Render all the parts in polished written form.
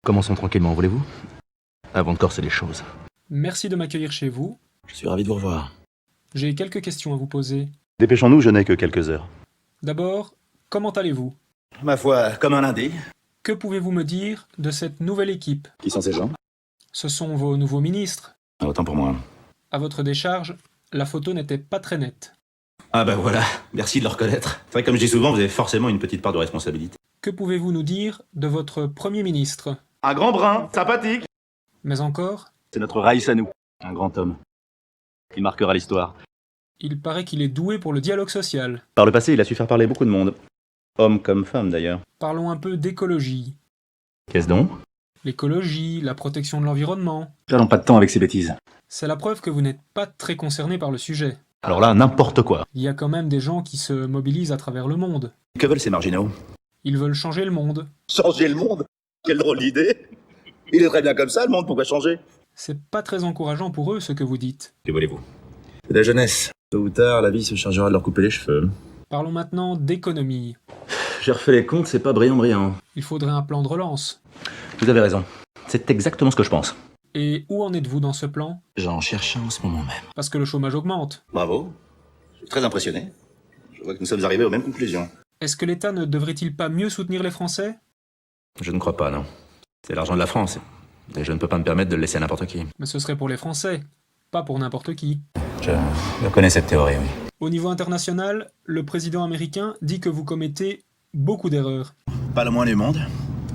Commençons tranquillement, voulez-vous? Avant de corser les choses. Merci de m'accueillir chez vous. Je suis ravi de vous revoir. J'ai quelques questions à vous poser. Dépêchons-nous, je n'ai que quelques heures. D'abord, comment allez-vous? Ma foi, comme un lundi. Que pouvez-vous me dire de cette nouvelle équipe? Qui sont ces gens? Ce sont vos nouveaux ministres. Ah, autant pour moi. À votre décharge, la photo n'était pas très nette. Ah bah voilà, merci de le reconnaître. C'est vrai que comme je dis souvent, vous avez forcément une petite part de responsabilité. Que pouvez-vous nous dire de votre Premier ministre? Un grand brun, sympathique. Mais encore, C'est notre Raïs à nous, un grand homme. Il marquera l'histoire. il paraît qu'il est doué pour le dialogue social. Par le passé, il a su faire parler beaucoup de monde. Hommes comme femmes d'ailleurs. Parlons un peu d'écologie. Qu'est-ce donc? L'écologie, la protection de l'environnement. J'allons pas de temps avec ces bêtises. C'est la preuve que vous n'êtes pas très concerné par le sujet. Alors là, n'importe quoi. Il y a quand même des gens qui se mobilisent à travers le monde. Que veulent ces marginaux? Ils veulent changer le monde. Changer le monde? Quelle drôle d'idée! Il est très bien comme ça, le monde, pourquoi changer? C'est pas très encourageant pour eux ce que vous dites. Que voulez-vous? C'est la jeunesse. Tôt ou tard, la vie se chargera de leur couper les cheveux. Parlons maintenant d'économie. J'ai refait les comptes, c'est pas brillant. Il faudrait un plan de relance. Vous avez raison. C'est exactement ce que je pense. Et où en êtes-vous dans ce plan? J'en cherche un en ce moment même. Parce que le chômage augmente. Bravo. Je suis très impressionné. Je vois que nous sommes arrivés aux mêmes conclusions. Est-ce que l'État ne devrait-il pas mieux soutenir les Français? Je ne crois pas, non. C'est l'argent de la France. Et je ne peux pas me permettre de le laisser à n'importe qui. Mais ce serait pour les Français, pas pour n'importe qui. Je connais cette théorie, oui. Au niveau international, le président américain dit que vous commettez beaucoup d'erreurs. Pas le moins du monde.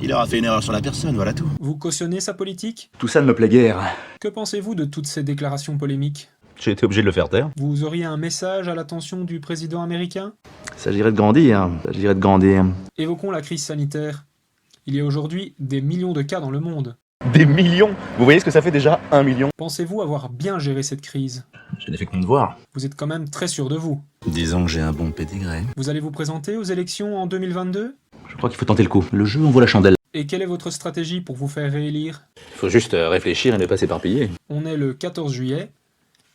Il aura fait une erreur sur la personne, voilà tout. Vous cautionnez sa politique? Tout ça ne me plaît guère. Que pensez-vous de toutes ces déclarations polémiques? J'ai été obligé de le faire taire. Vous auriez un message à l'attention du président américain? Il s'agirait de grandir. Évoquons la crise sanitaire. Il y a aujourd'hui des millions de cas dans le monde. Des millions? Vous voyez ce que ça fait déjà, 1 million? Pensez-vous avoir bien géré cette crise? Je n'ai fait que mon devoir. Vous êtes quand même très sûr de vous. Disons que j'ai un bon pédigré. Vous allez vous présenter aux élections en 2022? Je crois qu'il faut tenter le coup. Le jeu en vaut la chandelle. Et quelle est votre stratégie pour vous faire réélire? Il faut juste réfléchir et ne pas s'éparpiller. On est le 14 juillet.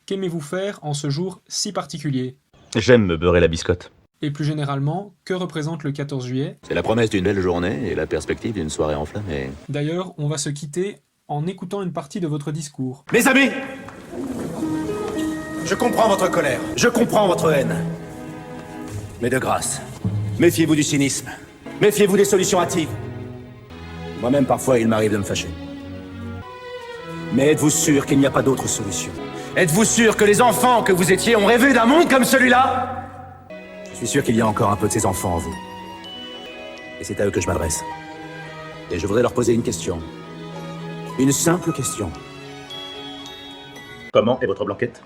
Qu'aimez-vous faire en ce jour si particulier? J'aime me beurrer la biscotte. Et plus généralement, que représente le 14 juillet? C'est la promesse d'une belle journée et la perspective d'une soirée enflammée. D'ailleurs, on va se quitter en écoutant une partie de votre discours. Mes amis! Je comprends votre colère. Je comprends votre haine. Mais de grâce, méfiez-vous du cynisme. Méfiez-vous des solutions hâtives. Moi-même, parfois, il m'arrive de me fâcher. Mais êtes-vous sûr qu'il n'y a pas d'autre solution? Êtes-vous sûr que les enfants que vous étiez ont rêvé d'un monde comme celui-là? Je suis sûr qu'il y a encore un peu de ces enfants en vous. Et c'est à eux que je m'adresse. Et je voudrais leur poser une question. Une simple question. Comment est votre blanquette?